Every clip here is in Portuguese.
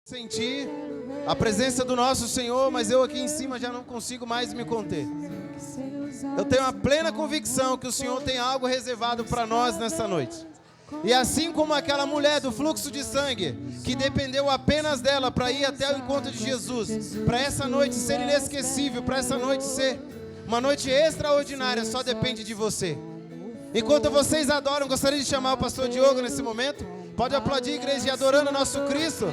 Sentir a presença do nosso Senhor, mas eu aqui em cima já não consigo mais me conter. Eu tenho a plena convicção que o Senhor tem algo reservado para nós nessa noite. E assim como aquela mulher do fluxo de sangue, que dependeu apenas dela para ir até o encontro de Jesus, para essa noite ser inesquecível, para essa noite ser uma noite extraordinária, só depende de você. Enquanto vocês adoram, gostaria de chamar o pastor Diogo nesse momento. Pode aplaudir, igreja, e adorando o nosso Cristo.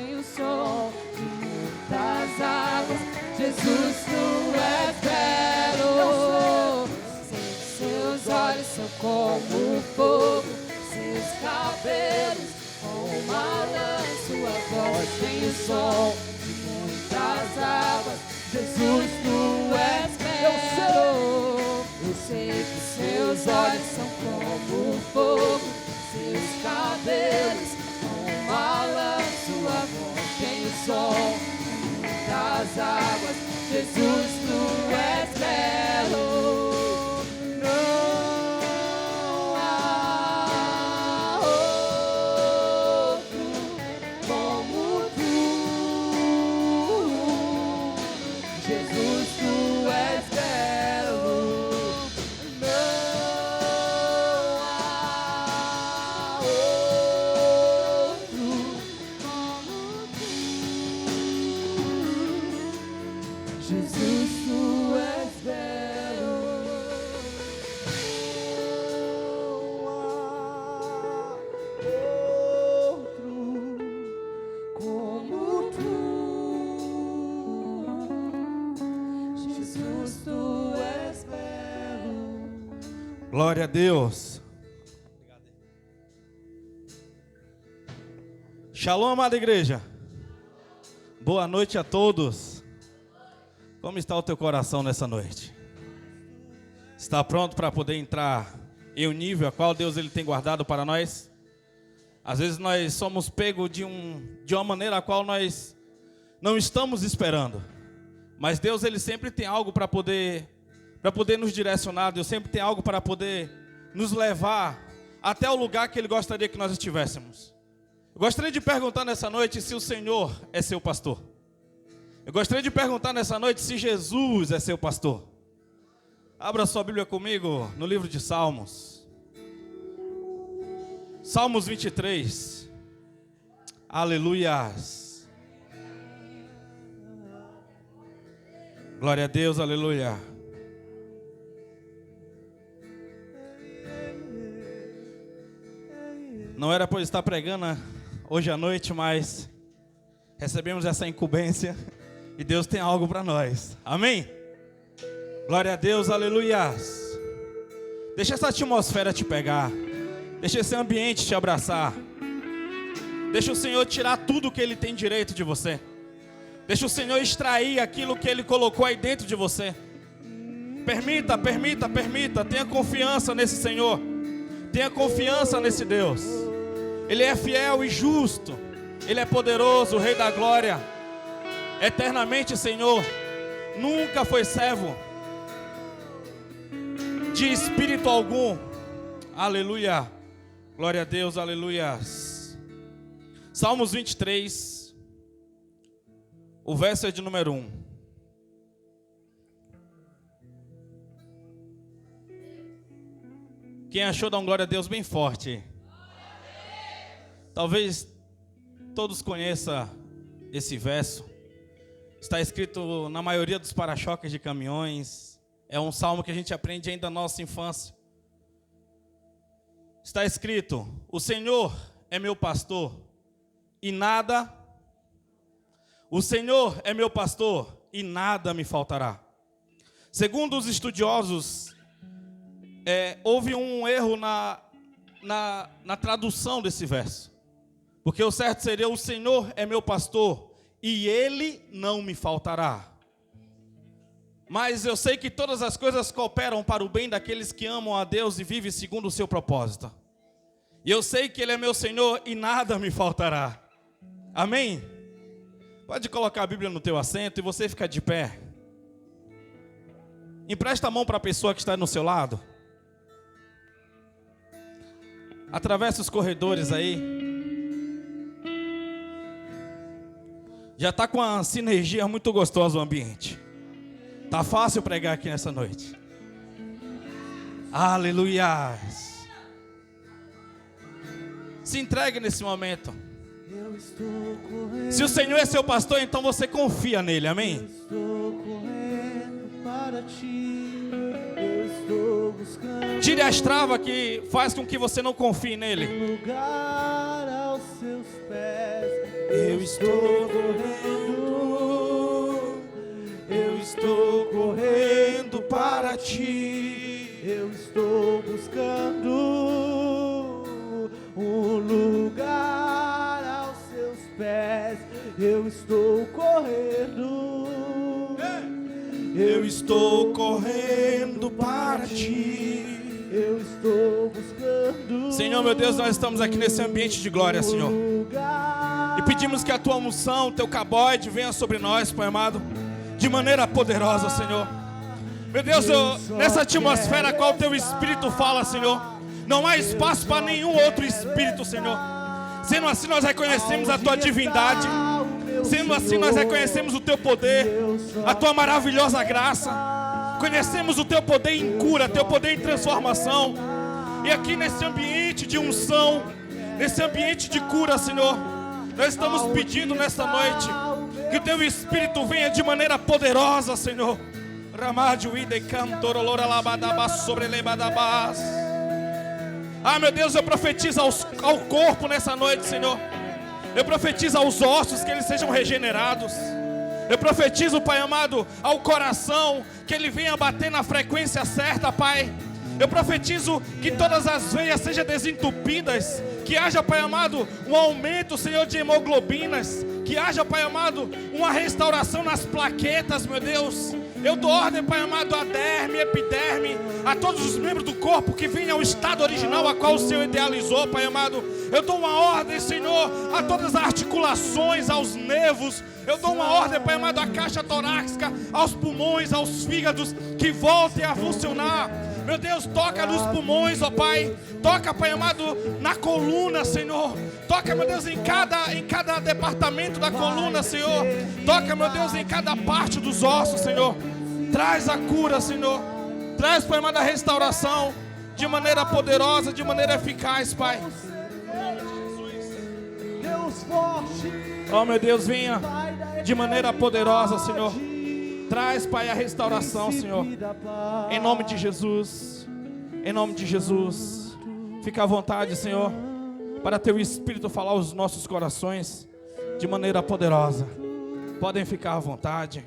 Das águas, Jesus, tu és belo. Seus olhos são como fogo, seus cabelos como uma lã. Sua voz tem o som de muitas águas. Jesus, tu és belo. Eu sei que seus olhos são como fogo, seus cabelos como uma lã. Sua voz tem o som das águas, Jesus, tu és belo. Não há outro como tu. Jesus, tu és belo. Não há outro como tu. Jesus, tu és belo. Como tu, Jesus, tu és belo. Glória a Deus. Shalom, amada igreja. Boa noite a todos. Como está o teu coração nessa noite? Está pronto para poder entrar em um nível a qual Deus ele tem guardado para nós? Às vezes nós somos pegos de uma maneira a qual nós não estamos esperando. Mas Deus ele sempre tem algo para poder nos direcionar. Deus sempre tem algo para poder nos levar até o lugar que Ele gostaria que nós estivéssemos. Eu gostaria de perguntar nessa noite se o Senhor é seu pastor. Eu gostaria de perguntar nessa noite se Jesus é seu pastor. Abra sua Bíblia comigo no livro de Salmos. Salmos 23. Aleluias. Glória a Deus, aleluia. Não era por estar pregando hoje à noite, mas recebemos essa incumbência e Deus tem algo para nós. Amém? Glória a Deus, aleluias. Deixa essa atmosfera te pegar. Deixa esse ambiente te abraçar. Deixa o Senhor tirar tudo que Ele tem direito de você. Deixa o Senhor extrair aquilo que Ele colocou aí dentro de você. Permita. Tenha confiança nesse Senhor. Tenha confiança nesse Deus. Ele é fiel e justo. Ele é poderoso, o Rei da glória. Eternamente, Senhor. Nunca foi servo de espírito algum. Aleluia. Glória a Deus, aleluias. Salmos 23. O verso é de número 1. Quem achou, dá um glória a Deus bem forte. Talvez todos conheçam esse verso. Está escrito na maioria dos para-choques de caminhões. É um salmo que a gente aprende ainda na nossa infância. Está escrito: o Senhor é meu pastor e nada... O Senhor é meu pastor e nada me faltará. Segundo os estudiosos, houve um erro na tradução desse verso. Porque o certo seria: o Senhor é meu pastor e Ele não me faltará. Mas eu sei que todas as coisas cooperam para o bem daqueles que amam a Deus e vivem segundo o seu propósito. E eu sei que Ele é meu Senhor e nada me faltará. Amém? Pode colocar a Bíblia no teu assento e você fica de pé. Empresta a mão para a pessoa que está no seu lado. Atravessa os corredores aí. Já está com uma sinergia muito gostosa o ambiente. Tá fácil pregar aqui nessa noite. Aleluia. Se entregue nesse momento. Se o Senhor é seu pastor, então você confia nele, amém? Estou correndo para ti. Eu estou buscando Tire as travas que faz com que você não confie nele. lugar aos seus pés. Eu estou correndo para ti. Eu estou buscando um lugar aos seus pés. Eu estou correndo. Eu estou correndo para ti. Eu estou buscando. Senhor, meu Deus, nós estamos aqui nesse ambiente de glória, Senhor. E pedimos que a tua unção, teu cabode venha sobre nós, Pai amado, de maneira poderosa, Senhor. Meu Deus, nessa atmosfera a qual teu Espírito fala, Senhor, não há espaço para nenhum outro Espírito, Senhor. Sendo assim, nós reconhecemos a tua divindade. Sendo assim, nós reconhecemos o teu poder, a tua maravilhosa graça. Conhecemos o teu poder em cura, teu poder em transformação. E aqui nesse ambiente de unção, nesse ambiente de cura, Senhor, nós estamos pedindo nesta noite que o teu Espírito venha de maneira poderosa, Senhor. Ah, meu Deus, eu profetizo ao corpo nessa noite, Senhor. Eu profetizo aos ossos que eles sejam regenerados. Eu profetizo, Pai amado, ao coração, que ele venha bater na frequência certa, Pai. Eu profetizo que todas as veias sejam desentupidas. Que haja, Pai amado, um aumento, Senhor, de hemoglobinas. Que haja, Pai amado, uma restauração nas plaquetas, meu Deus. Eu dou ordem, Pai amado, a derme, epiderme, a todos os membros do corpo que venham ao estado original a qual o Senhor idealizou, Pai amado. Eu dou uma ordem, Senhor, a todas as articulações, aos nervos. Eu dou uma ordem, Pai amado, à caixa torácica, aos pulmões, aos fígados, que voltem a funcionar. Meu Deus, toca nos pulmões, ó Pai. Toca, Pai amado, na coluna, Senhor. Toca, meu Deus, em cada departamento da coluna, Senhor. Toca, meu Deus, em cada parte dos ossos, Senhor. Traz a cura, Senhor. Traz, Pai amado, a restauração de maneira poderosa, de maneira eficaz, Pai. Deus forte. Oh, meu Deus, venha de maneira poderosa, Senhor. Traz, Pai, a restauração, Senhor. Em nome de Jesus. Em nome de Jesus. Fica à vontade, Senhor, para teu Espírito falar aos nossos corações de maneira poderosa. Podem ficar à vontade.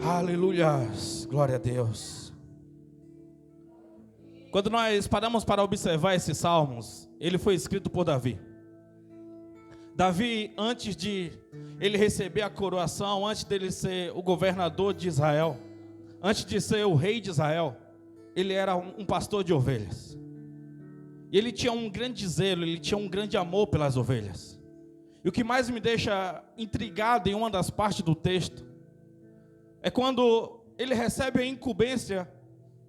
Aleluia. Glória a Deus. Quando nós paramos para observar esses salmos, ele foi escrito por Davi. Davi, antes de ele receber a coroação, antes dele ser o governador de Israel, antes de ser o rei de Israel, ele era um pastor de ovelhas. E ele tinha um grande zelo, ele tinha um grande amor pelas ovelhas. E o que mais me deixa intrigado em uma das partes do texto é quando ele recebe a incumbência,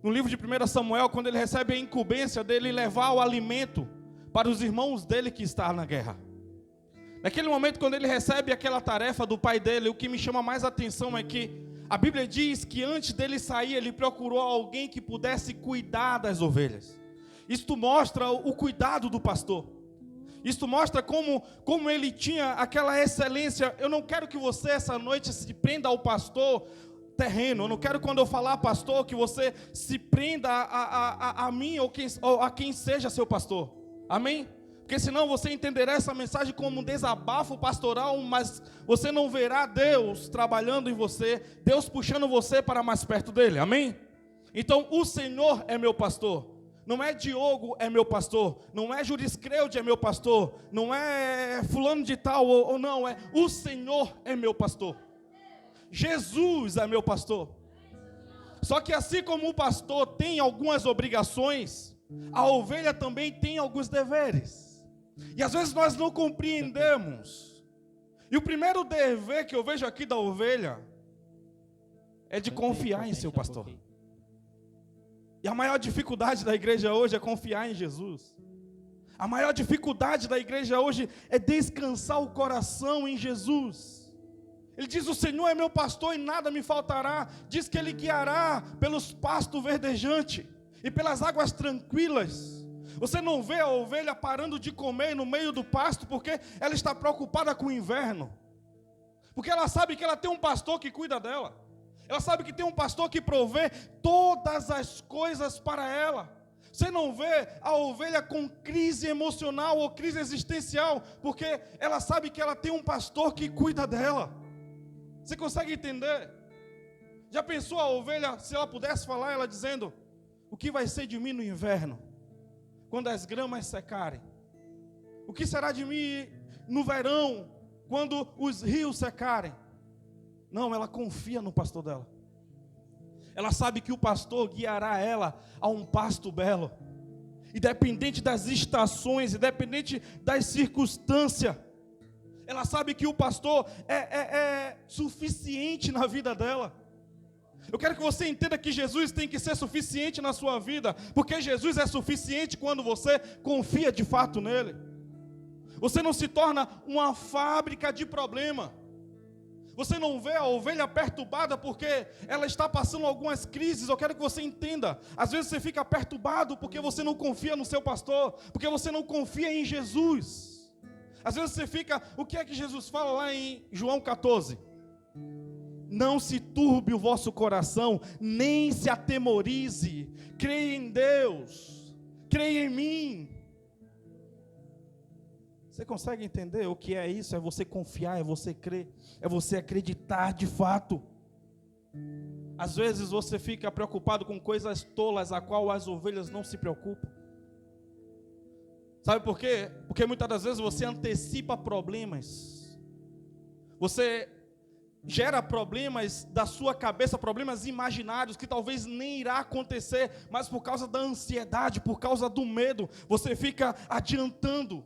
no livro de 1 Samuel, quando ele recebe a incumbência dele levar o alimento para os irmãos dele que estão na guerra. Naquele momento, quando ele recebe aquela tarefa do pai dele, o que me chama mais atenção é que a Bíblia diz que antes dele sair, ele procurou alguém que pudesse cuidar das ovelhas. Isto mostra o cuidado do pastor. Isto mostra como ele tinha aquela excelência. Eu não quero que você essa noite se prenda ao pastor terreno. Eu não quero, quando eu falar pastor, que você se prenda a mim ou a quem seja seu pastor. Amém? Porque senão você entenderá essa mensagem como um desabafo pastoral, mas você não verá Deus trabalhando em você, Deus puxando você para mais perto dele, amém? Então o Senhor é meu pastor, não é Diogo é meu pastor, não é Juriscreude é meu pastor, não é fulano de tal ou não, é o Senhor é meu pastor, Jesus é meu pastor. Só que assim como o pastor tem algumas obrigações, a ovelha também tem alguns deveres. E às vezes nós não compreendemos. E o primeiro dever que eu vejo aqui da ovelha é de confiar em seu pastor. E a maior dificuldade da igreja hoje é confiar em Jesus. A maior dificuldade da igreja hoje é descansar o coração em Jesus. Ele diz: o Senhor é meu pastor e nada me faltará. Diz que Ele guiará pelos pastos verdejantes e pelas águas tranquilas. Você não vê a ovelha parando de comer no meio do pasto porque ela está preocupada com o inverno. Porque ela sabe que ela tem um pastor que cuida dela. Ela sabe que tem um pastor que provê todas as coisas para ela. Você não vê a ovelha com crise emocional ou crise existencial, porque ela sabe que ela tem um pastor que cuida dela. Você consegue entender? Já pensou a ovelha, se ela pudesse falar, ela dizendo: o que vai ser de mim no inverno, quando as gramas secarem? O que será de mim no verão, quando os rios secarem? Não, ela confia no pastor dela. Ela sabe que o pastor guiará ela a um pasto belo. Independente das estações, independente das circunstâncias. Ela sabe que o pastor é suficiente na vida dela. Eu quero que você entenda que Jesus tem que ser suficiente na sua vida. Porque Jesus é suficiente quando você confia de fato nele. Você não se torna uma fábrica de problema. Você não vê a ovelha perturbada porque ela está passando algumas crises. Eu quero que você entenda. Às vezes você fica perturbado porque você não confia no seu pastor, porque você não confia em Jesus. Às vezes você fica... O que é que Jesus fala lá em João 14? Não se turbe o vosso coração, nem se atemorize. Creia em Deus, creia em mim. Você consegue entender o que é isso? É você confiar, é você crer, é você acreditar de fato. Às vezes você fica preocupado com coisas tolas, a qual as ovelhas não se preocupam. Sabe por quê? Porque muitas das vezes você antecipa problemas. Você gera problemas da sua cabeça, problemas imaginários que talvez nem irá acontecer, mas por causa da ansiedade, por causa do medo, você fica adiantando.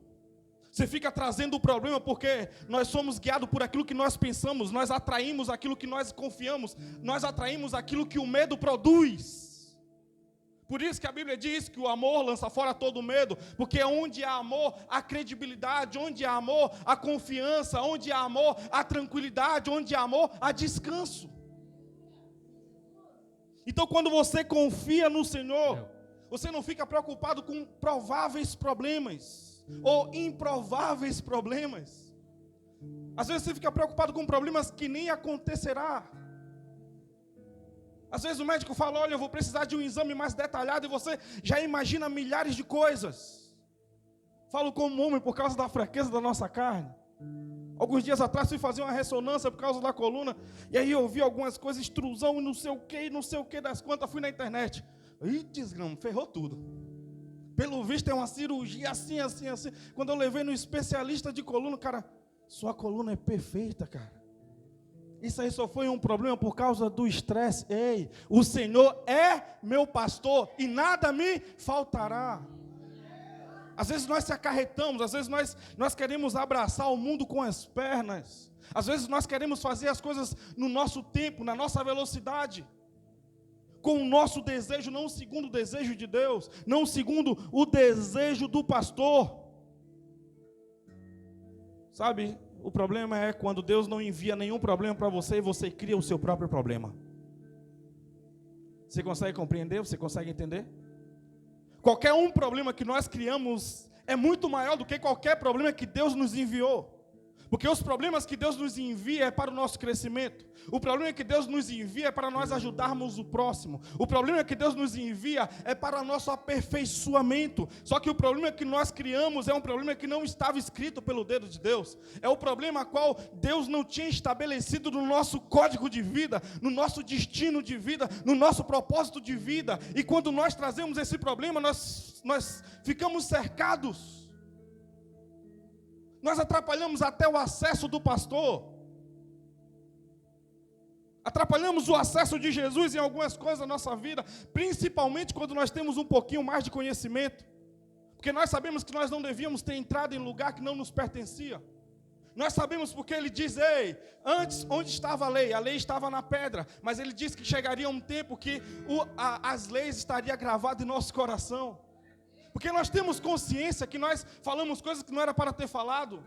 Você fica trazendo o problema porque nós somos guiados por aquilo que nós pensamos, nós atraímos aquilo que nós confiamos, nós atraímos aquilo que o medo produz. Por isso que a Bíblia diz que o amor lança fora todo medo, porque onde há amor, há credibilidade, onde há amor, há confiança, onde há amor, há tranquilidade, onde há amor, há descanso. Então quando você confia no Senhor, você não fica preocupado com prováveis problemas ou improváveis problemas. Às vezes você fica preocupado com problemas que nem acontecerá. Às vezes o médico fala: olha, eu vou precisar de um exame mais detalhado, e você já imagina milhares de coisas. Falo como homem por causa da fraqueza da nossa carne. Alguns dias atrás fui fazer uma ressonância por causa da coluna, e aí eu vi algumas coisas, extrusão e não sei o que das quantas. Fui na internet. Ih, desgrama, ferrou tudo. Pelo visto é uma cirurgia assim. Quando eu levei no especialista de coluna, cara, sua coluna é perfeita, cara. Isso aí só foi um problema por causa do estresse. Ei, o Senhor é meu pastor e nada me faltará. Às vezes nós se acarretamos, às vezes nós queremos abraçar o mundo com as pernas. Às vezes nós queremos fazer as coisas no nosso tempo, na nossa velocidade. Com o nosso desejo, não segundo o desejo de Deus, não segundo o desejo do pastor. Sabe, o problema é quando Deus não envia nenhum problema para você e você cria o seu próprio problema. Você consegue compreender? Você consegue entender? Qualquer um problema que nós criamos é muito maior do que qualquer problema que Deus nos enviou. Porque os problemas que Deus nos envia é para o nosso crescimento. O problema que Deus nos envia é para nós ajudarmos o próximo. O problema que Deus nos envia é para o nosso aperfeiçoamento. Só que o problema que nós criamos é um problema que não estava escrito pelo dedo de Deus. É o problema qual Deus não tinha estabelecido no nosso código de vida, no nosso destino de vida, no nosso propósito de vida. E quando nós trazemos esse problema, nós ficamos cercados. Nós atrapalhamos até o acesso do pastor. Atrapalhamos o acesso de Jesus em algumas coisas da nossa vida, principalmente quando nós temos um pouquinho mais de conhecimento. Porque nós sabemos que nós não devíamos ter entrado em lugar que não nos pertencia. Nós sabemos porque ele diz: ei, antes onde estava a lei? A lei estava na pedra, mas ele diz que chegaria um tempo que as leis estariam gravadas em nosso coração. Porque nós temos consciência que nós falamos coisas que não era para ter falado.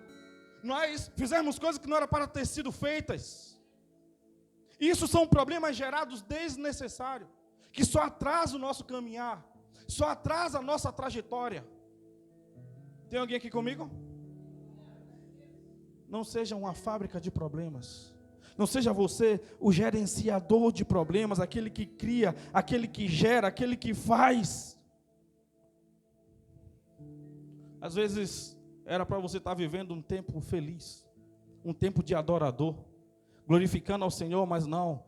Nós fizemos coisas que não era para ter sido feitas. Isso são problemas gerados desnecessários, que só atrasa o nosso caminhar, só atrasa a nossa trajetória. Tem alguém aqui comigo? Não seja uma fábrica de problemas. Não seja você o gerenciador de problemas, aquele que cria, aquele que gera, aquele que faz. Às vezes era para você estar vivendo um tempo feliz, um tempo de adorador, glorificando ao Senhor, mas não,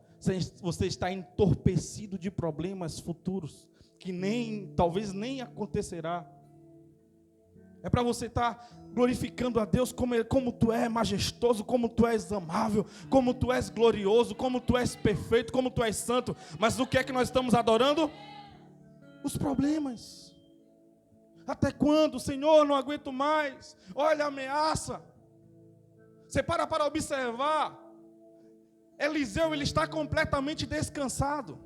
você está entorpecido de problemas futuros, que talvez nem acontecerá. É para você estar glorificando a Deus como tu és majestoso, como tu és amável, como tu és glorioso, como tu és perfeito, como tu és santo. Mas o que é que nós estamos adorando? Os problemas. Até quando, Senhor, não aguento mais? Olha a ameaça. Você para observar. Eliseu, ele está completamente descansado.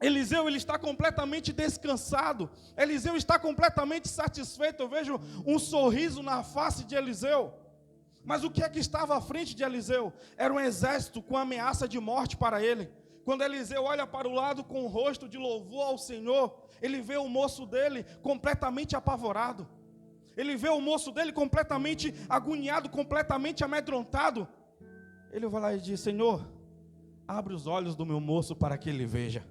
Eliseu, ele está completamente descansado. Eliseu está completamente satisfeito. Eu vejo um sorriso na face de Eliseu. Mas o que é que estava à frente de Eliseu? Era um exército com ameaça de morte para ele. Quando Eliseu olha para o lado com o rosto de louvor ao Senhor, ele vê o moço dele completamente apavorado. Ele vê o moço dele completamente agoniado, completamente amedrontado. Ele vai lá e diz: Senhor, abre os olhos do meu moço para que ele veja.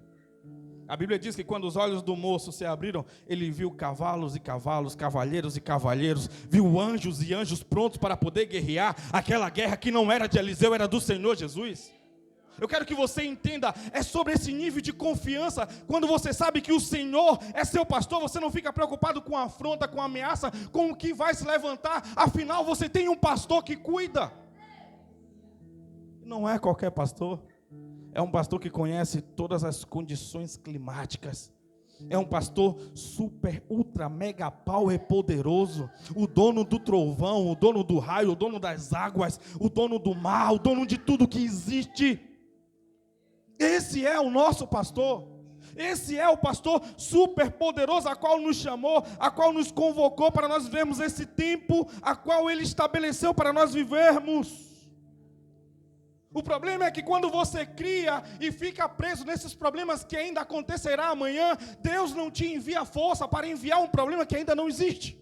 A Bíblia diz que quando os olhos do moço se abriram, ele viu cavalos e cavalos, cavalheiros e cavalheiros, viu anjos e anjos prontos para poder guerrear aquela guerra que não era de Eliseu, era do Senhor Jesus. Eu quero que você entenda, é sobre esse nível de confiança. Quando você sabe que o Senhor é seu pastor, você não fica preocupado com a afronta, com a ameaça, com o que vai se levantar. Afinal, você tem um pastor que cuida. Não é qualquer pastor. É um pastor que conhece todas as condições climáticas. É um pastor super, ultra, mega power poderoso. O dono do trovão, o dono do raio, o dono das águas, o dono do mar, o dono de tudo que existe. Esse é o nosso pastor. Esse é o pastor super poderoso, a qual nos chamou, a qual nos convocou para nós vivermos esse tempo, a qual Ele estabeleceu para nós vivermos. O problema é que quando você cria e fica preso nesses problemas que ainda acontecerá amanhã, Deus não te envia força para enviar um problema que ainda não existe.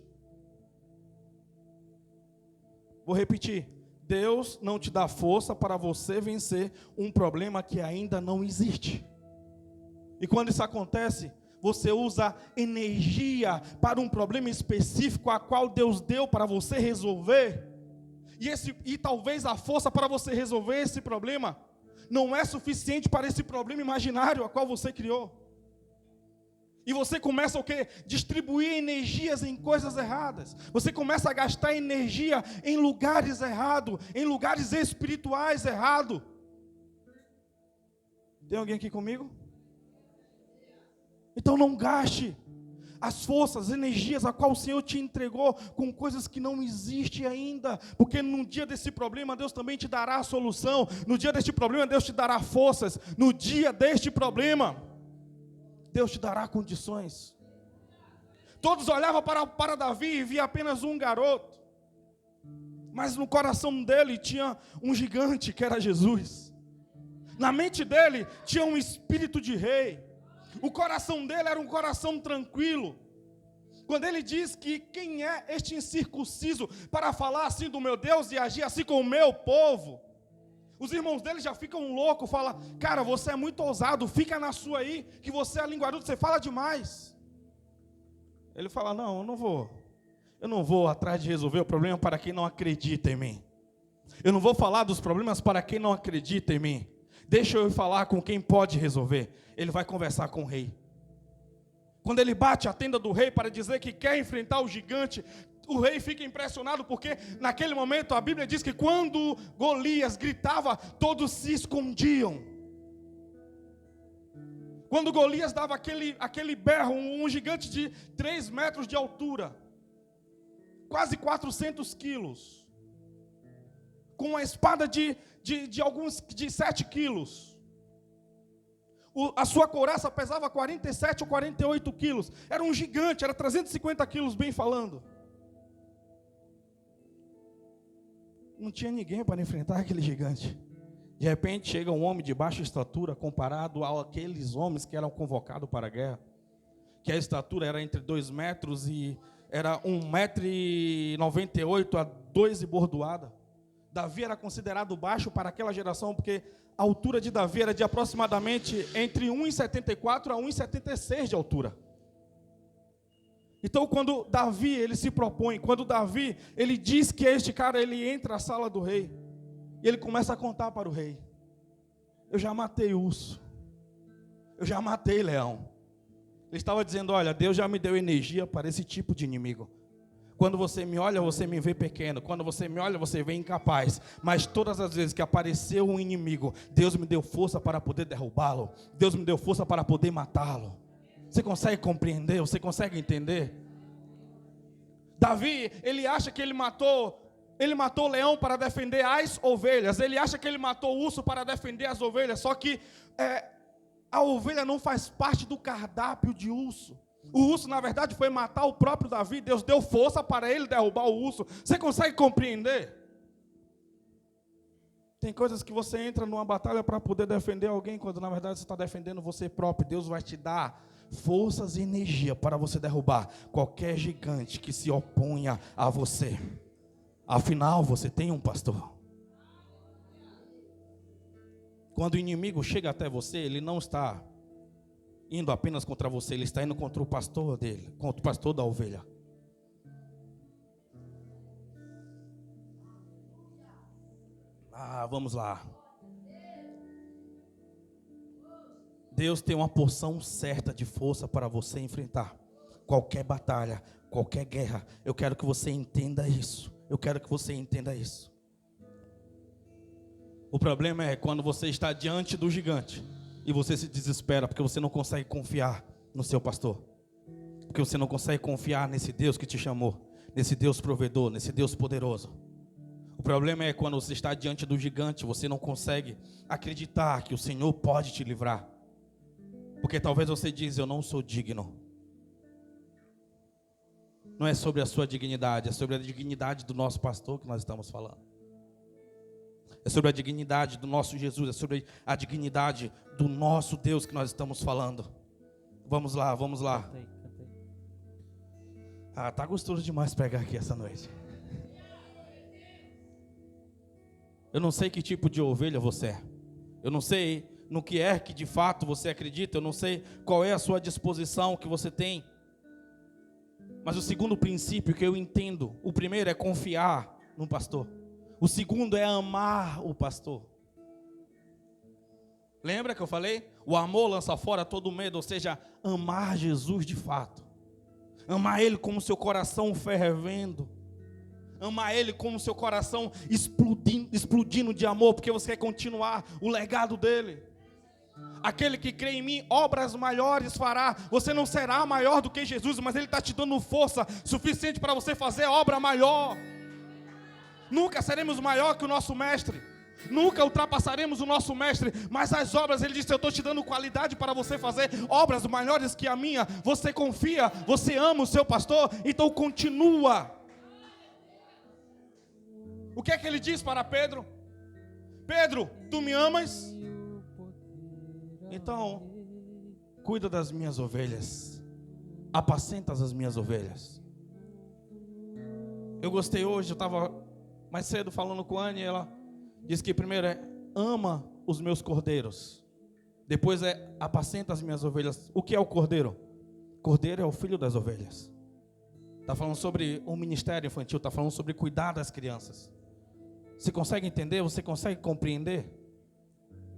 Vou repetir. Deus não te dá força para você vencer um problema que ainda não existe. E quando isso acontece, você usa energia para um problema específico a qual Deus deu para você resolver. E talvez a força para você resolver esse problema não é suficiente para esse problema imaginário a qual você criou. E você começa o quê? Distribuir energias em coisas erradas. Você começa a gastar energia em lugares errados, em lugares espirituais errados. Tem alguém aqui comigo? Então não gaste as forças, as energias a qual o Senhor te entregou com coisas que não existem ainda. Porque no dia desse problema, Deus também te dará a solução. No dia deste problema, Deus te dará forças. No dia deste problema, Deus te dará condições. Todos olhavam para Davi e via apenas um garoto. Mas no coração dele tinha um gigante que era Jesus. Na mente dele tinha um espírito de rei. O coração dele era um coração tranquilo. Quando ele diz que quem é este incircunciso para falar assim do meu Deus e agir assim com o meu povo, os irmãos dele já ficam loucos, falam: cara, você é muito ousado, fica na sua aí, que você é linguarudo, você fala demais. Ele fala: não, eu não vou atrás de resolver o problema para quem não acredita em mim. Eu não vou falar dos problemas para quem não acredita em mim. Deixa eu falar com quem pode resolver. Ele vai conversar com o rei. Quando ele bate a tenda do rei para dizer que quer enfrentar o gigante, o rei fica impressionado, porque naquele momento a Bíblia diz que quando Golias gritava, todos se escondiam. Quando Golias dava aquele berro, um gigante de 3 metros de altura, quase 400 quilos, com uma espada de 7 quilos. A sua couraça pesava 47 ou 48 quilos. Era um gigante, era 350 quilos, bem falando. Não tinha ninguém para enfrentar aquele gigante. De repente chega um homem de baixa estatura comparado àqueles homens que eram convocados para a guerra. Que a estatura era entre 2 metros e era 1,98 m a 2 e bordoada. Davi era considerado baixo para aquela geração, porque a altura de Davi era de aproximadamente entre 1,74 a 1,76 de altura. Então, quando Davi ele se propõe, quando Davi ele diz que este cara ele entra na sala do rei, e ele começa a contar para o rei: eu já matei urso, eu já matei leão. Ele estava dizendo: olha, Deus já me deu energia para esse tipo de inimigo. Quando você me olha, você me vê pequeno. Quando você me olha, você vê incapaz. Mas todas as vezes que apareceu um inimigo, Deus me deu força para poder derrubá-lo. Deus me deu força para poder matá-lo. Você consegue compreender? Você consegue entender? Davi, ele acha que ele matou o leão para defender as ovelhas. Ele acha que ele matou o urso para defender as ovelhas. Só que a ovelha não faz parte do cardápio de urso. O urso, na verdade, foi matar o próprio Davi. Deus deu força para ele derrubar o urso. Você consegue compreender? Tem coisas que você entra numa batalha para poder defender alguém, quando na verdade você está defendendo você próprio. Deus vai te dar forças e energia para você derrubar qualquer gigante que se oponha a você. Afinal, você tem um pastor. Quando o inimigo chega até você, ele não está indo apenas contra você, ele está indo contra o pastor dele, contra o pastor da ovelha. Vamos lá. Deus tem uma porção certa de força para você enfrentar qualquer batalha, qualquer guerra. Eu quero que você entenda isso. Eu quero que você entenda isso. O problema é quando você está diante do gigante e você se desespera porque você não consegue confiar no seu pastor. Porque você não consegue confiar nesse Deus que te chamou, nesse Deus provedor, nesse Deus poderoso. O problema é quando você está diante do gigante, você não consegue acreditar que o Senhor pode te livrar. Porque talvez você diz: eu não sou digno. Não é sobre a sua dignidade, é sobre a dignidade do nosso pastor que nós estamos falando. É sobre a dignidade do nosso Jesus, é sobre a dignidade do nosso Deus que nós estamos falando. Vamos lá, vamos lá. Tá gostoso demais pregar aqui essa noite. Eu não sei que tipo de ovelha você é. Eu não sei no que é que de fato você acredita. Eu não sei qual é a sua disposição que você tem. Mas o segundo princípio que eu entendo, o primeiro é confiar no pastor. O segundo é amar o pastor. Lembra que eu falei? O amor lança fora todo medo, ou seja, amar Jesus de fato. Amar Ele com o seu coração fervendo. Amar Ele com o seu coração explodindo de amor, porque você quer continuar o legado dEle. Aquele que crê em mim, obras maiores fará. Você não será maior do que Jesus, mas Ele está te dando força suficiente para você fazer obra maior. Nunca seremos maior que o nosso mestre. Nunca ultrapassaremos o nosso mestre. Mas as obras, Ele disse: eu estou te dando qualidade para você fazer obras maiores que a minha. Você confia, você ama o seu pastor, então continua. O que é que Ele diz para Pedro? Pedro, tu me amas? Então, cuida das minhas ovelhas. Apacenta as minhas ovelhas. Eu gostei hoje, eu estava mais cedo falando com a Anne, ela disse que primeiro é ama os meus cordeiros. Depois é apacenta as minhas ovelhas. O que é o cordeiro? Cordeiro é o filho das ovelhas. Está falando sobre o ministério infantil, está falando sobre cuidar das crianças. Você consegue entender? Você consegue compreender?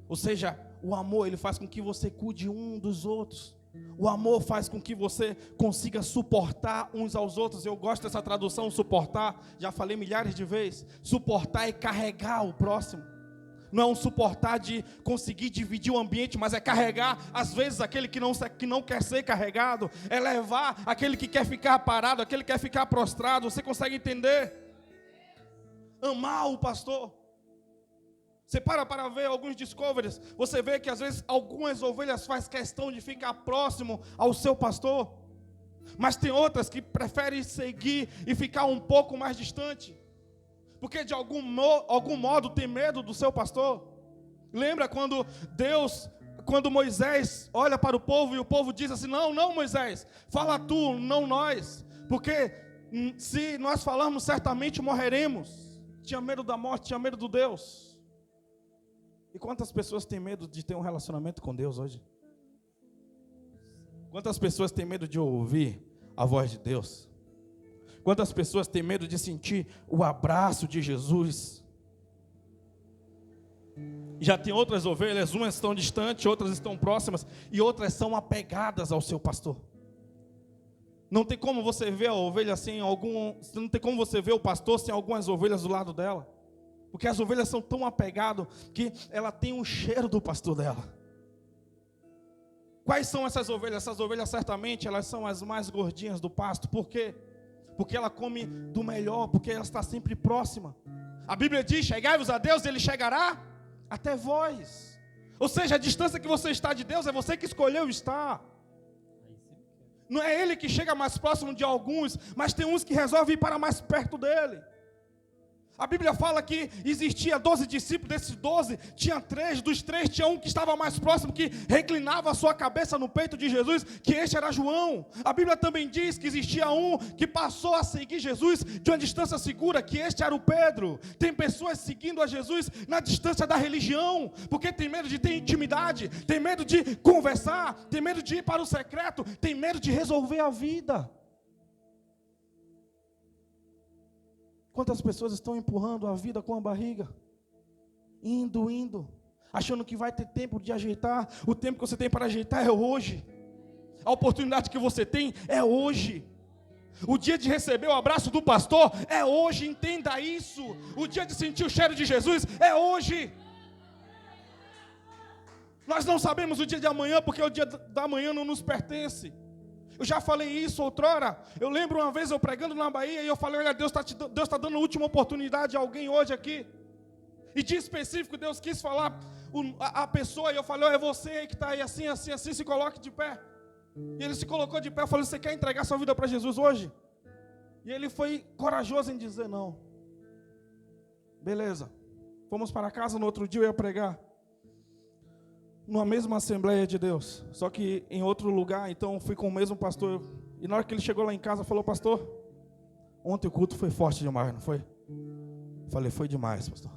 Ou seja, o amor, ele faz com que você cuide um dos outros. O amor faz com que você consiga suportar uns aos outros. Eu gosto dessa tradução, suportar. Já falei milhares de vezes. Suportar é carregar o próximo. Não é um suportar de conseguir dividir o ambiente, mas é carregar, às vezes, aquele que não quer ser carregado. É levar aquele que quer ficar parado, aquele que quer ficar prostrado. Você consegue entender? Amar o pastor. Você para ver alguns discoveries, você vê que às vezes algumas ovelhas faz questão de ficar próximo ao seu pastor, mas tem outras que preferem seguir e ficar um pouco mais distante, porque de algum modo tem medo do seu pastor. Lembra quando Moisés olha para o povo e o povo diz assim: não Moisés, fala tu, não nós, porque se nós falarmos certamente morreremos. Tinha medo da morte, tinha medo do Deus. E quantas pessoas têm medo de ter um relacionamento com Deus hoje? Quantas pessoas têm medo de ouvir a voz de Deus? Quantas pessoas têm medo de sentir o abraço de Jesus? Já tem outras ovelhas, umas estão distantes, outras estão próximas, e outras são apegadas ao seu pastor. Não tem como você ver a ovelha sem não tem como você ver o pastor sem algumas ovelhas do lado dela. Porque as ovelhas são tão apegadas que ela tem o cheiro do pastor dela. Quais são essas ovelhas? Essas ovelhas certamente elas são as mais gordinhas do pasto. Por quê? Porque ela come do melhor, porque ela está sempre próxima. A Bíblia diz: chegai-vos a Deus, Ele chegará até vós. Ou seja, a distância que você está de Deus é você que escolheu estar. Não é Ele que chega mais próximo de alguns, mas tem uns que resolvem ir para mais perto dEle. A Bíblia fala que existia 12 discípulos, desses 12, tinha 3, dos 3 tinha um que estava mais próximo, que reclinava a sua cabeça no peito de Jesus, que este era João. A Bíblia também diz que existia um que passou a seguir Jesus de uma distância segura, que este era o Pedro. Tem pessoas seguindo a Jesus na distância da religião, porque tem medo de ter intimidade, tem medo de conversar, tem medo de ir para o secreto, tem medo de resolver a vida. Quantas pessoas estão empurrando a vida com a barriga? Indo, achando que vai ter tempo de ajeitar. O tempo que você tem para ajeitar é hoje. A oportunidade que você tem é hoje. O dia de receber o abraço do pastor é hoje, entenda isso. O dia de sentir o cheiro de Jesus é hoje. Nós não sabemos o dia de amanhã, porque o dia da manhã não nos pertence. Eu já falei isso outrora. Eu lembro uma vez eu pregando na Bahia e eu falei: olha, Deus está dando a última oportunidade a alguém hoje aqui. E de específico Deus quis falar a pessoa, e eu falei: olha, é você aí que está aí assim, se coloque de pé. E ele se colocou de pé. Eu falei: você quer entregar sua vida para Jesus hoje? E ele foi corajoso em dizer não. Beleza. Fomos para casa, no outro dia eu ia pregar numa mesma Assembleia de Deus, só que em outro lugar. Então fui com o mesmo pastor, e na hora que ele chegou lá em casa, falou: pastor, ontem o culto foi forte demais, não foi? Eu falei: foi demais, pastor.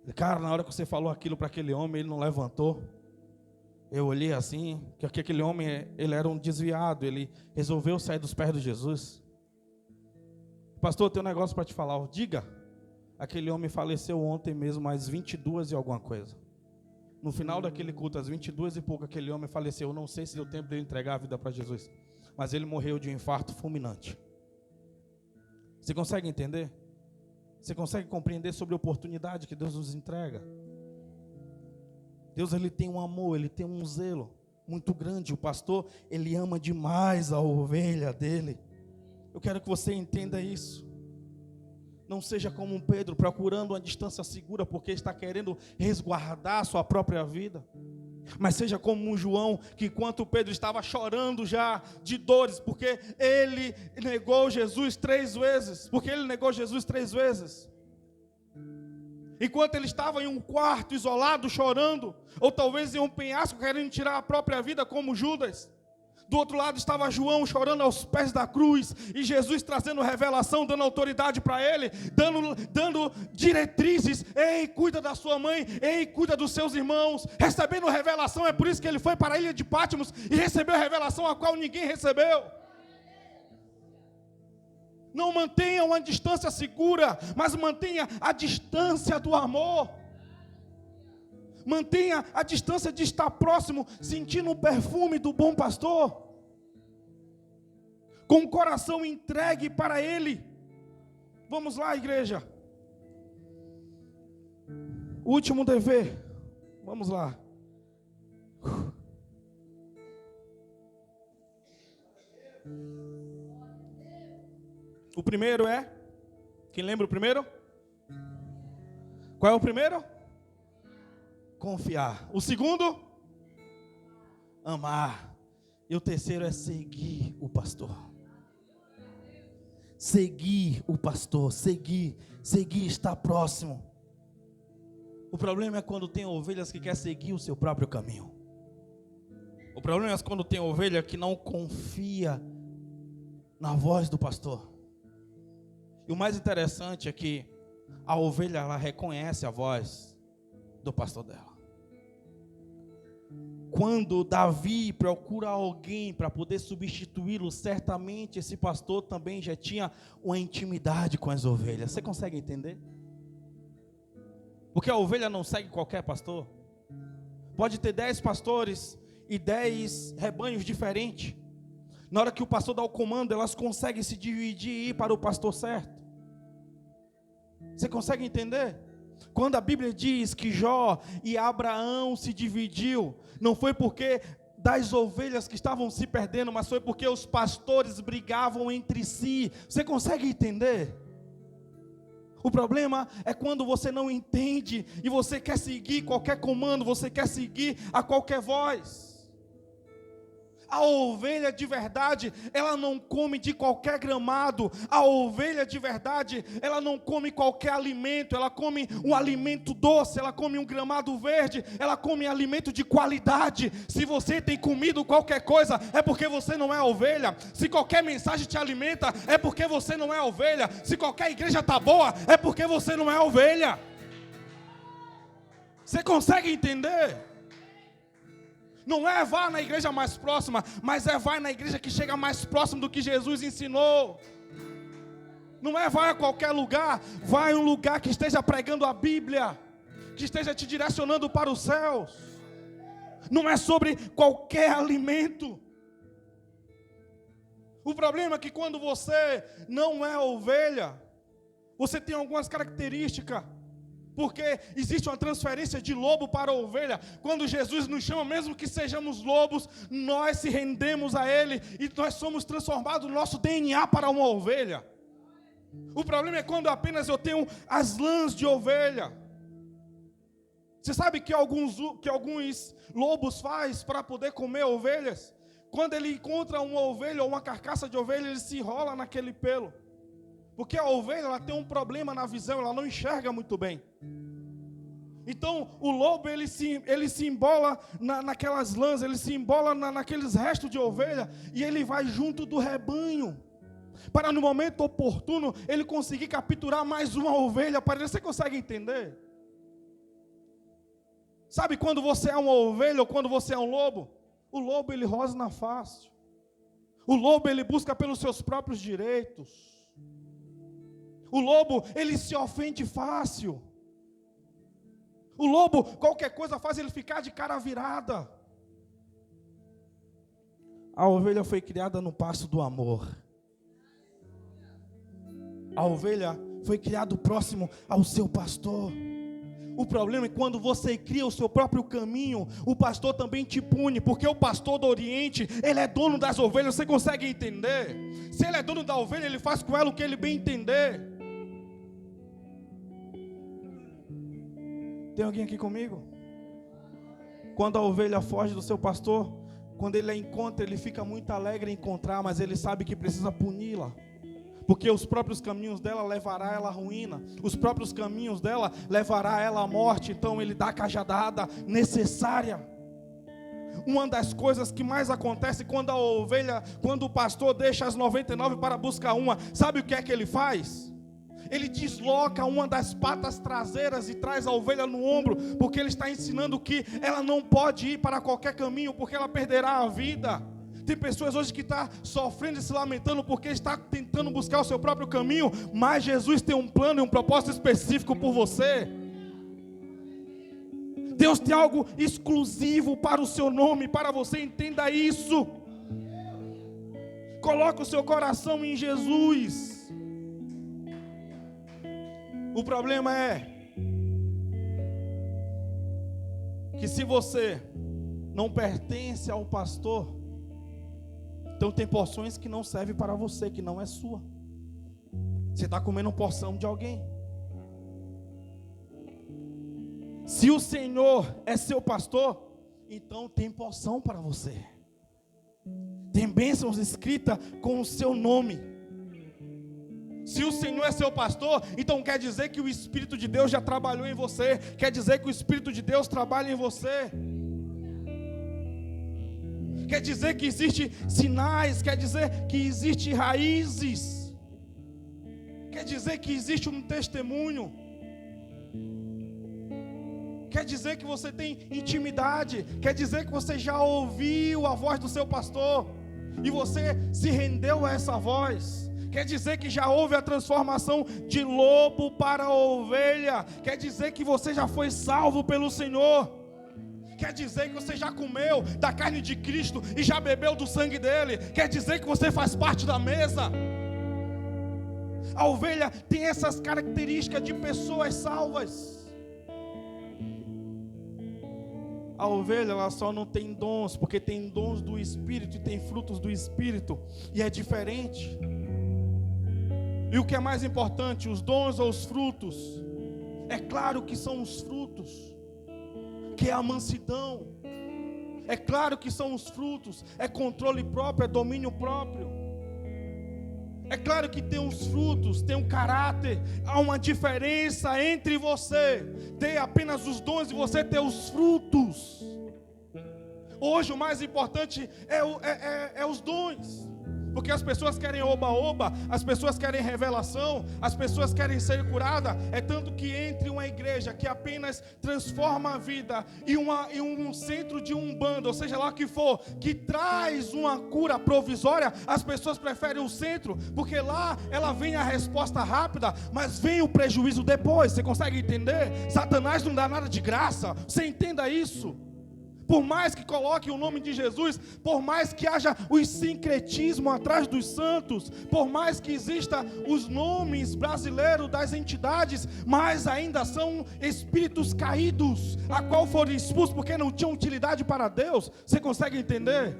Ele: cara, na hora que você falou aquilo para aquele homem, ele não levantou. Eu olhei assim, que aquele homem, ele era um desviado, ele resolveu sair dos pés de Jesus. Pastor, eu tenho um negócio para te falar. Diga. Aquele homem faleceu ontem mesmo, às 22 e alguma coisa. No final daquele culto, às 22 e pouco, aquele homem faleceu. Eu não sei se deu tempo de ele entregar a vida para Jesus, mas ele morreu de um infarto fulminante. Você consegue entender? Você consegue compreender sobre a oportunidade que Deus nos entrega? Deus, ele tem um amor, ele tem um zelo muito grande. O pastor, ele ama demais a ovelha dele. Eu quero que você entenda isso. Não seja como um Pedro procurando uma distância segura porque está querendo resguardar a sua própria vida. Mas seja como um João, que enquanto Pedro estava chorando já de dores, porque ele negou Jesus 3 vezes. Enquanto ele estava em um quarto isolado chorando, ou talvez em um penhasco querendo tirar a própria vida como Judas. Do outro lado estava João chorando aos pés da cruz, e Jesus trazendo revelação, dando autoridade para ele, dando diretrizes. Ei, cuida da sua mãe, ei, cuida dos seus irmãos, recebendo revelação. É por isso que ele foi para a ilha de Patmos e recebeu a revelação a qual ninguém recebeu. Não mantenha uma distância segura, mas mantenha a distância do amor. Mantenha a distância de estar próximo, sentindo o perfume do bom pastor, com o coração entregue para Ele. Vamos lá, igreja. Último dever. Vamos lá. O primeiro é... Quem lembra o primeiro? Qual é o primeiro? confiar. O segundo, amar. E o terceiro é seguir o pastor. Seguir o pastor, seguir, estar próximo. O problema é quando tem ovelhas que querem seguir o seu próprio caminho. O problema é quando tem ovelha que não confia na voz do pastor. E o mais interessante é que a ovelha, ela reconhece a voz do pastor dela. Quando Davi procura alguém para poder substituí-lo, certamente esse pastor também já tinha uma intimidade com as ovelhas. Você consegue entender? Porque a ovelha não segue qualquer pastor. Pode ter 10 pastores e 10 rebanhos diferentes. Na hora que o pastor dá o comando, elas conseguem se dividir e ir para o pastor certo. Você consegue entender? Quando a Bíblia diz que Jó e Abraão se dividiu, não foi porque das ovelhas que estavam se perdendo, mas foi porque os pastores brigavam entre si. Você consegue entender? O problema é quando você não entende e você quer seguir qualquer comando, você quer seguir a qualquer voz. A ovelha de verdade, ela não come de qualquer gramado. A ovelha de verdade, ela não come qualquer alimento. Ela come um alimento doce, ela come um gramado verde, ela come alimento de qualidade. Se você tem comido qualquer coisa, é porque você não é ovelha. Se qualquer mensagem te alimenta, é porque você não é ovelha. Se qualquer igreja está boa, é porque você não é ovelha. Você consegue entender? Não é vá na igreja mais próxima, mas é vai na igreja que chega mais próximo do que Jesus ensinou. Não é vai a qualquer lugar, vai a um lugar que esteja pregando a Bíblia, que esteja te direcionando para os céus. Não é sobre qualquer alimento. O problema é que quando você não é ovelha, você tem algumas características. Porque existe uma transferência de lobo para ovelha. Quando Jesus nos chama, mesmo que sejamos lobos, nós se rendemos a Ele e nós somos transformados no nosso DNA para uma ovelha. O problema é quando apenas eu tenho as lãs de ovelha. Você sabe que alguns lobos fazem para poder comer ovelhas? Quando ele encontra uma ovelha ou uma carcaça de ovelha, ele se enrola naquele pelo. Porque a ovelha, ela tem um problema na visão, ela não enxerga muito bem. Então, o lobo, ele se embola naquelas lãs, ele se embola naqueles restos de ovelha, e ele vai junto do rebanho, para no momento oportuno, ele conseguir capturar mais uma ovelha para ele. Você consegue entender? Sabe quando você é uma ovelha ou quando você é um lobo? O lobo, ele rosna fácil. O lobo, ele busca pelos seus próprios direitos. O lobo, ele se ofende fácil. O lobo, qualquer coisa faz ele ficar de cara virada. A ovelha foi criada no pasto do amor. A ovelha foi criada próximo ao seu pastor. O problema é quando você cria o seu próprio caminho, o pastor também te pune, porque o pastor do Oriente, ele é dono das ovelhas. Você consegue entender? Se ele é dono da ovelha, ele faz com ela o que ele bem entender. Tem alguém aqui comigo? Quando a ovelha foge do seu pastor, quando ele a encontra, ele fica muito alegre em encontrar, mas ele sabe que precisa puni-la. Porque os próprios caminhos dela levará ela à ruína. Os próprios caminhos dela levará ela à morte. Então ele dá a cajadada necessária. Uma das coisas que mais acontece quando a ovelha, quando o pastor deixa as 99 para buscar uma, sabe o que é que ele faz? Ele desloca uma das patas traseiras e traz a ovelha no ombro, porque ele está ensinando que ela não pode ir para qualquer caminho, porque ela perderá a vida. Tem pessoas hoje que estão sofrendo e se lamentando porque está tentando buscar o seu próprio caminho, mas Jesus tem um plano e um propósito específico por você. Deus tem algo exclusivo para o seu nome, para você, entenda isso. Coloque o seu coração em Jesus. O problema é que se você não pertence ao pastor, então tem porções que não servem para você, que não é sua. Você está comendo porção de alguém. Se o Senhor é seu pastor, então tem porção para você. Tem bênçãos escritas com o seu nome. Se o Senhor é seu pastor, então quer dizer que o Espírito de Deus já trabalhou em você. Quer dizer que o Espírito de Deus trabalha em você. Quer dizer que existem sinais. Quer dizer que existem raízes. Quer dizer que existe um testemunho. Quer dizer que você tem intimidade. Quer dizer que você já ouviu a voz do seu pastor e você se rendeu a essa voz. Quer dizer que já houve a transformação de lobo para ovelha. Quer dizer que você já foi salvo pelo Senhor. Quer dizer que você já comeu da carne de Cristo e já bebeu do sangue dele. Quer dizer que você faz parte da mesa. A ovelha tem essas características de pessoas salvas. A ovelha, ela só não tem dons, porque tem dons do Espírito e tem frutos do Espírito, e é diferente. E o que é mais importante, os dons ou os frutos? É claro que são os frutos, que é a mansidão. É claro que são os frutos, é controle próprio, é domínio próprio. É claro que tem os frutos, tem um caráter. Há uma diferença entre você ter apenas os dons e você ter os frutos. Hoje o mais importante é os dons. Porque as pessoas querem oba-oba, as pessoas querem revelação, as pessoas querem ser curadas. É tanto que entre uma igreja que apenas transforma a vida e um centro de umbanda, ou seja lá o que for, que traz uma cura provisória, as pessoas preferem o centro, porque lá ela vem a resposta rápida, mas vem o prejuízo depois. Você consegue entender? Satanás não dá nada de graça, você entenda isso. Por mais que coloque o nome de Jesus, por mais que haja o sincretismo atrás dos santos, por mais que exista os nomes brasileiros das entidades, mas ainda são espíritos caídos, a qual foram expulsos porque não tinham utilidade para Deus. Você consegue entender?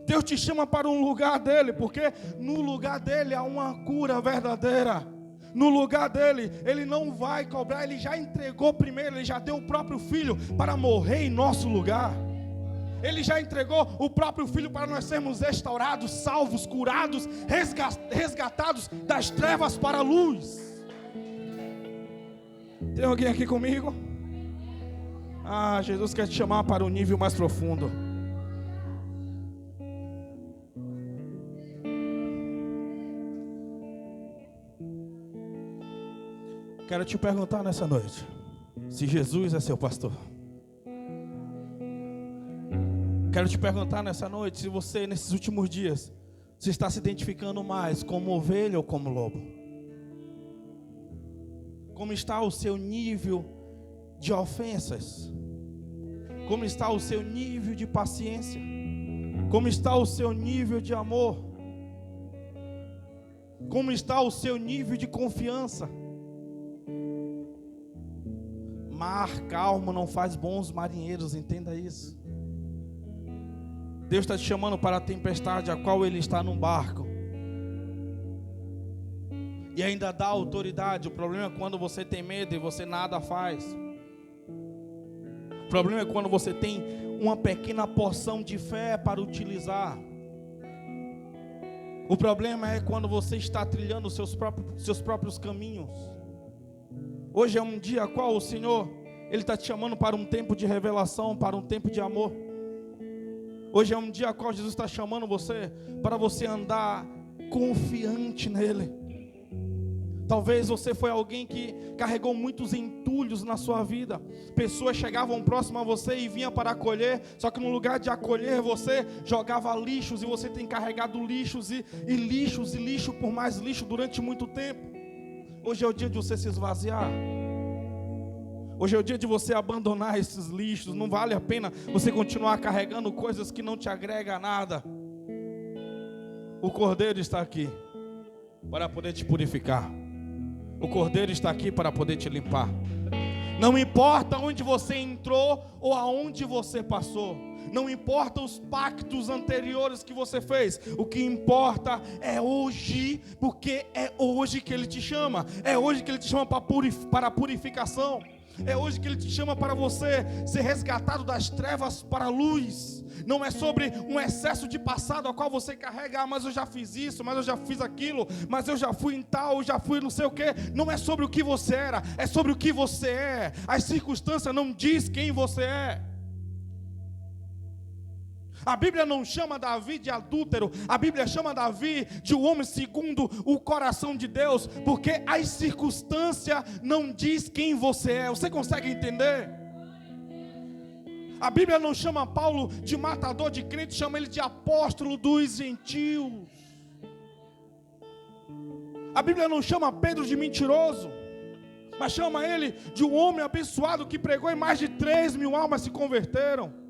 Deus te chama para um lugar dele, porque no lugar dele há uma cura verdadeira. No lugar dele, ele não vai cobrar, ele já entregou primeiro, ele já deu o próprio filho para morrer em nosso lugar. Ele já entregou o próprio filho para nós sermos restaurados, salvos, curados, resgatados das trevas para a luz. Tem alguém aqui comigo? Jesus quer te chamar para um nível mais profundo. Quero te perguntar nessa noite, se Jesus é seu pastor. Quero te perguntar nessa noite, se você nesses últimos dias, se está se identificando mais como ovelha ou como lobo. Como está o seu nível de ofensas? Como está o seu nível de paciência? Como está o seu nível de amor? Como está o seu nível de confiança? Mar calmo não faz bons marinheiros, entenda isso. Deus está te chamando para a tempestade, a qual Ele está num barco, e ainda dá autoridade. O problema é quando você tem medo e você nada faz. O problema é quando você tem uma pequena porção de fé para utilizar. O problema é quando você está trilhando os seus próprios caminhos. Hoje é um dia qual o Senhor, Ele está te chamando para um tempo de revelação, para um tempo de amor. Hoje é um dia qual Jesus está chamando você, para você andar confiante nele. Talvez você foi alguém que carregou muitos entulhos na sua vida. Pessoas chegavam próximo a você e vinham para acolher, só que no lugar de acolher você jogava lixos, e você tem carregado lixos e lixo por mais lixo durante muito tempo. Hoje é o dia de você se esvaziar. Hoje é o dia de você abandonar esses lixos. Não vale a pena você continuar carregando coisas que não te agregam a nada. O Cordeiro está aqui para poder te purificar. O Cordeiro está aqui para poder te limpar. Não importa onde você entrou ou aonde você passou. não importa os pactos anteriores que você fez, o que importa é hoje, porque é hoje que Ele te chama, é hoje que Ele te chama para a purificação, é hoje que Ele te chama para você ser resgatado das trevas para a luz. Não é sobre um excesso de passado ao qual você carrega, mas eu já fiz isso, mas eu já fiz aquilo, mas eu já fui em tal, eu já fui não sei o que. Não é sobre o que você era, é sobre o que você é. As circunstâncias não diz quem você é. A Bíblia não chama Davi de adúltero, a Bíblia chama Davi de um homem segundo o coração de Deus, porque as circunstâncias não diz quem você é. Você consegue entender? A Bíblia não chama Paulo de matador de crentes, chama ele de apóstolo dos gentios. A Bíblia não chama Pedro de mentiroso, mas chama ele de um homem abençoado que pregou e mais de 3.000 almas se converteram.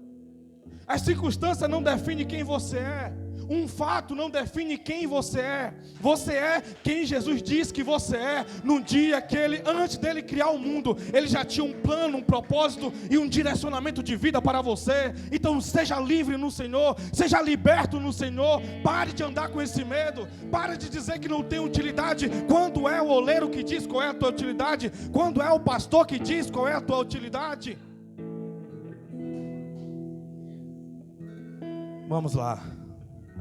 As circunstâncias não definem quem você é. Um fato não define quem você é. Você é quem Jesus diz que você é. No dia que antes dele criar o mundo, ele já tinha um plano, um propósito e um direcionamento de vida para você. Então seja livre no Senhor, seja liberto no Senhor. Pare de andar com esse medo. Pare de dizer que não tem utilidade. Quando é o oleiro que diz qual é a tua utilidade? Quando é o pastor que diz qual é a tua utilidade? Vamos lá.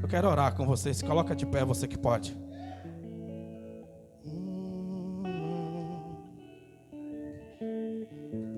Eu quero orar com você. Se coloca de pé, você que pode.